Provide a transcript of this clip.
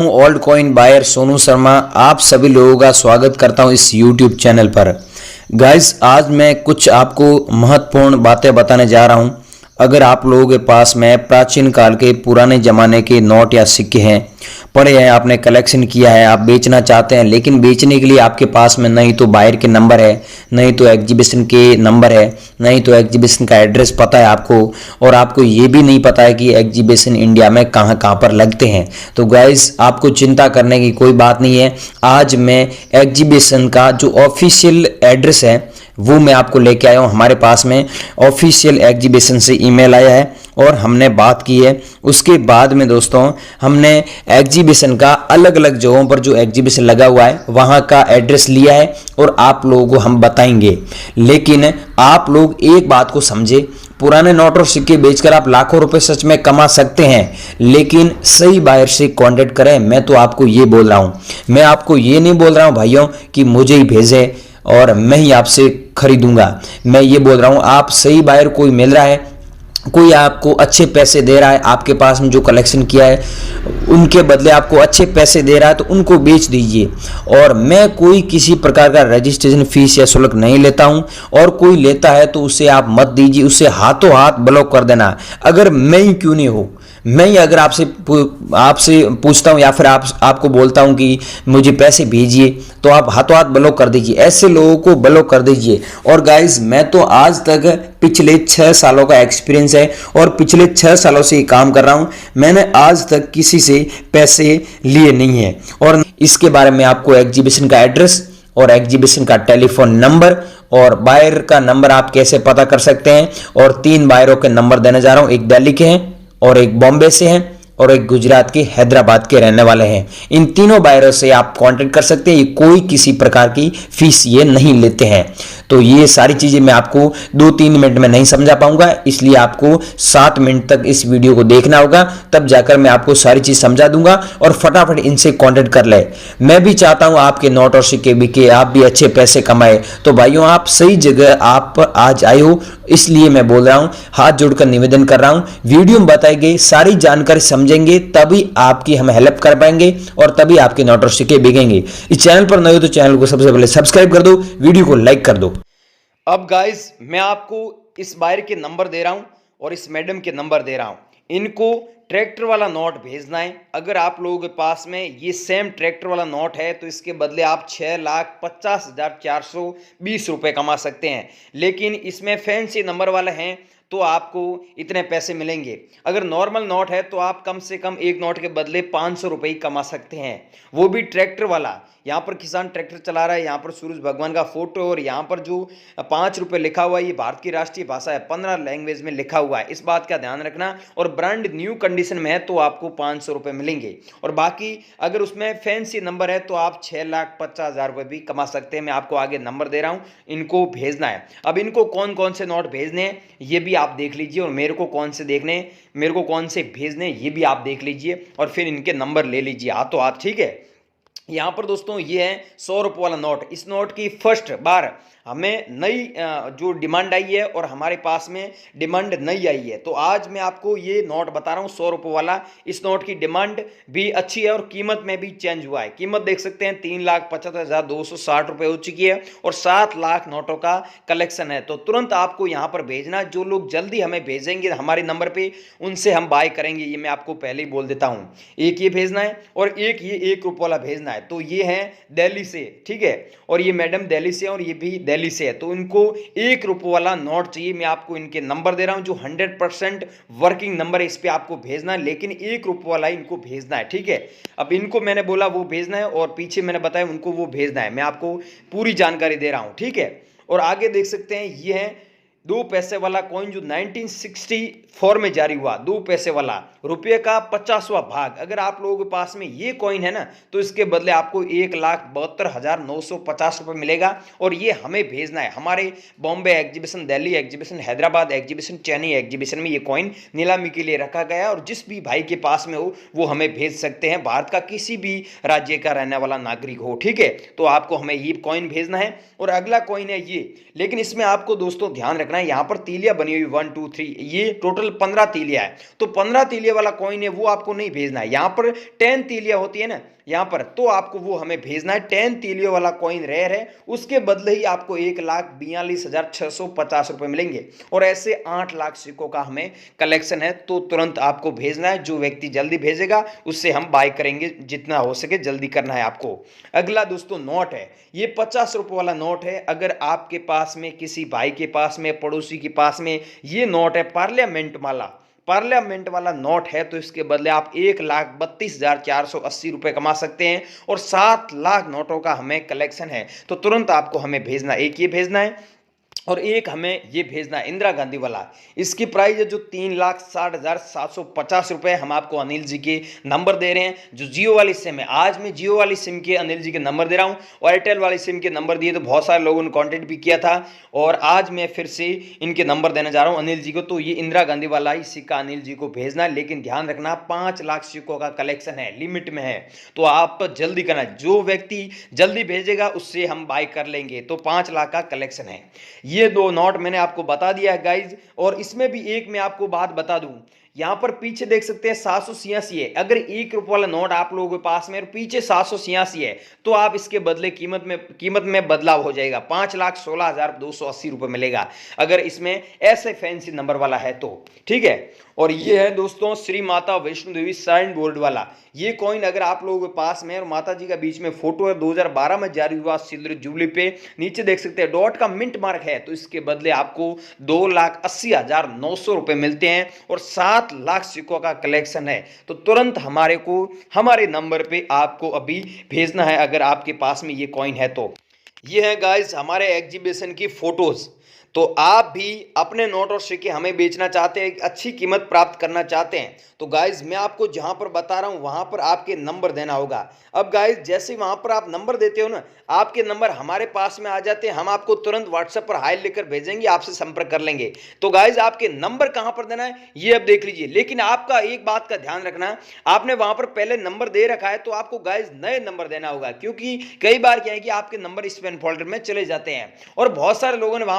Old coin buyer Sonu Sharma आप सभी लोगों का स्वागत करता हूं इस YouTube चैनल पर। गाइस, आज मैं कुछ आपको महत्वपूर्ण बातें बताने जा रहा हूं। अगर आप लोगों के पास में प्राचीन काल के पुराने ज़माने के नोट या सिक्के हैं, पड़े हैं, आपने कलेक्शन किया है, आप बेचना चाहते हैं, लेकिन बेचने के लिए आपके पास में नहीं तो बायर के नंबर है, नहीं तो एग्जीबिशन के नंबर है, नहीं तो एग्जीबिशन का एड्रेस पता है आपको, और आपको ये भी नहीं पता है कि एग्जीबिशन इंडिया में कहाँ कहाँ पर लगते हैं, तो गाइस आपको चिंता करने की कोई बात नहीं है। आज मैं एग्जीबिशन का जो ऑफिशियल एड्रेस है वो मैं आपको लेके आया हूँ। हमारे पास में ऑफिशियल एग्जीबिशन से ईमेल आया है और हमने बात की है। उसके बाद में दोस्तों हमने एग्जीबिशन का अलग अलग जगहों पर जो एग्जीबिशन लगा हुआ है वहाँ का एड्रेस लिया है और आप लोगों को हम बताएंगे। लेकिन आप लोग एक बात को समझे, पुराने नोट और सिक्के बेचकर आप लाखों रुपए सच में कमा सकते हैं, लेकिन सही बायर से कांटेक्ट करें। मैं तो आपको ये बोल रहा हूँ, मैं आपको ये नहीं बोल रहा हूँ भाइयों कि मुझे ही भेजे और मैं ही आपसे खरीदूंगा। मैं ये बोल रहा हूँ आप सही बायर कोई मिल रहा है, कोई आपको अच्छे पैसे दे रहा है, आपके पास में जो कलेक्शन किया है उनके बदले आपको अच्छे पैसे दे रहा है तो उनको बेच दीजिए। और मैं कोई किसी प्रकार का रजिस्ट्रेशन फीस या शुल्क नहीं लेता हूं, और कोई लेता है तो उसे आप मत दीजिए, उसे हाथों हाथ ब्लॉक कर देना। अगर मैं ही क्यों नहीं हूं, मैं ही अगर आपसे पूछता हूं या फिर आपको बोलता हूं कि मुझे पैसे भेजिए तो आप हाथों हाथ ब्लॉक कर दीजिए। ऐसे लोगों को ब्लॉक कर दीजिए। और गाइस, मैं तो आज तक पिछले 6 सालों का एक्सपीरियंस है और पिछले 6 सालों से ये काम कर रहा हूं। मैंने आज तक किसी से पैसे लिए नहीं है। और इसके बारे में आपको एग्जीबिशन का एड्रेस और एग्जीबिशन का टेलीफोन नंबर और बायर का नंबर आप कैसे पता कर सकते हैं, और 3 बायरों के नंबर देने जा रहा हूं। एक दिल्ली के हैं और एक बॉम्बे से हैं और एक गुजरात के हैदराबाद के रहने वाले हैं। इन तीनों बायरों से आप कांटेक्ट कर सकते हैं। ये कोई किसी प्रकार की फीस ये नहीं लेते हैं। तो ये सारी चीजें मैं आपको 2-3 मिनट में नहीं समझा पाऊंगा, इसलिए आपको 7 मिनट तक इस वीडियो को देखना होगा, तब जाकर मैं आपको सारी चीज समझा दूंगा। और फटाफट इनसे कांटेक्ट कर ले। मैं भी चाहता हूं आपके नोट और सिक्के बिके, आप भी अच्छे पैसे कमाए। तो भाइयों, आप सही जगह आप आज आए हो, इसलिए मैं बोल रहा हूं, हाथ जोड़कर निवेदन कर रहा हूं। वीडियो में बताई गई सारी जानकारी समझेंगे तभी आपकी हम हेल्प कर पाएंगे और तभी आपके नोट और सिक्के बिकेंगे। इस चैनल पर नए हो तो चैनल को सबसे पहले सब्सक्राइब कर दो, वीडियो को लाइक कर दो। अब गाइस, मैं आपको इस बायर के नंबर दे रहा हूं और इस मैडम के नंबर दे रहा हूं। इनको ट्रैक्टर वाला नोट भेजना है। अगर आप लोगों के पास में ये सेम ट्रैक्टर वाला नोट है तो इसके बदले आप 6,50,420 रुपये कमा सकते हैं। लेकिन इसमें फैंसी नंबर वाले हैं तो आपको इतने पैसे मिलेंगे। अगर नॉर्मल नोट है तो आप कम से कम एक नोट के बदले 500 रुपये ही कमा सकते हैं, वो भी ट्रैक्टर वाला। यहाँ पर किसान ट्रैक्टर चला रहा है, यहाँ पर सूरज भगवान का फोटो, और यहाँ पर जो 5 रुपये लिखा हुआ है ये भारत की राष्ट्रीय भाषा है, 15 लैंग्वेज में लिखा हुआ है, इस बात का ध्यान रखना। और ब्रांड न्यू कंडीशन में है तो आपको 500 रुपये मिलेंगे। और बाकी अगर उसमें फैंसी नंबर है तो आप 6,50,000 रुपये भी कमा सकते हैं। मैं आपको आगे नंबर दे रहा हूँ, इनको भेजना है। अब इनको कौन कौन से नोट भेजने हैं ये भी आप देख लीजिए, और मेरे को कौन से भेजने ये भी आप देख लीजिए, और फिर इनके नंबर ले लीजिए हाथों हाथ, ठीक है। यहाँ पर दोस्तों ये है 100 रुपये वाला नोट। इस नोट की फर्स्ट बार हमें नई जो डिमांड आई है और हमारे पास में डिमांड नई आई है, तो आज मैं आपको ये नोट बता रहा हूँ 100 रुपये वाला। इस नोट की डिमांड भी अच्छी है और कीमत में भी चेंज हुआ है। कीमत देख सकते हैं 3,75,260 रुपये हो चुकी है और 7 लाख नोटों का कलेक्शन है। तो तुरंत आपको यहाँ पर भेजना। जो लोग जल्दी हमें भेजेंगे हमारे नंबर पर, उनसे हम बाय करेंगे, ये मैं आपको पहले ही बोल देता हूँ। एक ये भेजना है और एक ये 1 रुपये वाला भेजना है। तो ये है दिल्ली से, ठीक है, और ये मैडम दिल्ली से और ये भी दिल्ली से है। तो इनको 1 रुपये वाला नोट चाहिए। मैं आपको इनके नंबर दे रहा हूं जो 100% वर्किंग नंबर है, इस पे आपको भेजना है, लेकिन 1 रुपये वाला इनको भेजना है, ठीक है। अब इनको मैंने बोला वो भेजना है और पीछे मैंने बताया उनको वो भेजना है। मैं आपको पूरी जानकारी दे रहा हूं, ठीक है। और आगे देख सकते हैं ये है 2 पैसे वाला कॉइन जो 1964 में जारी हुआ। 2 पैसे वाला रुपये का 50वां भाग। अगर आप लोगों के पास में ये कॉइन है ना तो इसके बदले आपको 1,72,950 रुपये मिलेगा, और ये हमें भेजना है। हमारे Bombay exhibition, Delhi exhibition, Hyderabad exhibition, Chennai exhibition में ये कॉइन नीलामी के लिए रखा गया है, और जिस भी भाई के पास में हो वो हमें भेज सकते हैं। भारत का किसी भी राज्य का रहने वाला नागरिक हो, ठीक है। तो आपको हमें ये कॉइन भेजना है। और अगला कॉइन है ये, लेकिन इसमें आपको दोस्तों ध्यान रखना रखना है, यहाँ पर तीलियां बनी हुई 1 2 3, ये टोटल 15 तीलियां है। तो 15 तीलिया वाला कॉइन है वो आपको नहीं भेजना है। यहाँ पर 10 तीलियां होती है ना यहाँ पर, तो आपको वो हमें भेजना है। 10 तीलियों वाला कॉइन रेयर है, उसके बदले ही आपको 1,42,650 रुपए मिलेंगे। और ऐसे 8 लाख सिक्कों का हमें कलेक्शन है, तो तुरंत आपको भेजना है। जो व्यक्ति जल्दी भेजेगा उससे हम बाय करेंगे, जितना हो सके जल्दी करना है आपको। अगला दोस्तों नोट है, ये 50 रुपए वाला नोट है। अगर आपके पास में, किसी भाई के पास में, पड़ोसी के पास में ये नोट है पार्लियामेंट वाला नोट है, तो इसके बदले आप 1,32,480 रुपए कमा सकते हैं। और 7 लाख नोटों का हमें कलेक्शन है, तो तुरंत आपको हमें भेजना, एक ये भेजना है और एक हमें ये भेजना है इंदिरा गांधी वाला। इसकी प्राइस है जो 3,60,750 रुपए। हम आपको अनिल जी के नंबर दे रहे हैं जो जियो वाली सिम है। आज मैं जियो वाली सिम के अनिल जी के नंबर दे रहा हूं, और एयरटेल वाली सिम के नंबर दिए तो बहुत सारे लोगों ने कॉन्टेक्ट भी किया था, और आज मैं फिर से इनके नंबर देने जा रहा हूं अनिल जी को। तो ये इंदिरा गांधी वाला ही सिक्का अनिल जी को भेजना है, लेकिन ध्यान रखना 5 लाख सिक्कों का कलेक्शन है, लिमिट में है, तो आप जल्दी करना। जो व्यक्ति जल्दी भेजेगा उससे हम बाय कर लेंगे। तो 5 लाख का कलेक्शन है। ये 2 नोट मैंने आपको बता दिया है गाइज। और इसमें भी एक मैं आपको बात बता दूं, यहां पर पीछे देख सकते हैं 786 है। अगर 1 रुपये वाला नोट आप लोगों के पास में और पीछे 786 है, तो आप इसके बदले कीमत में बदलाव हो जाएगा, 5,16,280 रुपए मिलेगा, अगर इसमें ऐसे फैंसी नंबर वाला है तो। ठीक है। और ये है दोस्तों श्री माता वैष्णो देवी साइन बोर्ड वाला। ये कॉइन अगर आप लोगों के पास में, और माता जी का बीच में फोटो है, 2012 में जारी हुआ सिल्वर जुबली पे, नीचे देख सकते हैं डॉट का मिंट मार्क है, तो इसके बदले आपको 2,80,900 रुपए मिलते हैं। और 7 लाख सिक्कों का कलेक्शन है, तो तुरंत हमारे नंबर पे आपको अभी भेजना है, अगर आपके पास में ये कॉइन है तो। ये है गाइस हमारे एग्जीबिशन की फोटोज। तो आप भी अपने नोट और सिक्के हमें बेचना चाहते हैं, अच्छी कीमत प्राप्त करना चाहते हैं, तो गाइज मैं आपको जहां पर बता रहा हूं वहां पर आपके नंबर देना होगा। अब गाइज जैसे वहां पर आप नंबर देते हो ना, आपके नंबर हमारे पास में आ जाते हैं, हम आपको तुरंत व्हाट्सएप पर हाई लिखकर भेजेंगे, आपसे संपर्क कर लेंगे। तो गाइज आपके नंबर कहां पर देना है ये अब देख लीजिए, लेकिन आपका एक बात का ध्यान रखना, आपने वहां पर पहले नंबर दे रखा है तो आपको गाइज नए नंबर देना होगा, क्योंकि कई बार क्या है कि आपके नंबर स्पैम फोल्डर में चले जाते हैं, और बहुत सारे लोगों ने वहां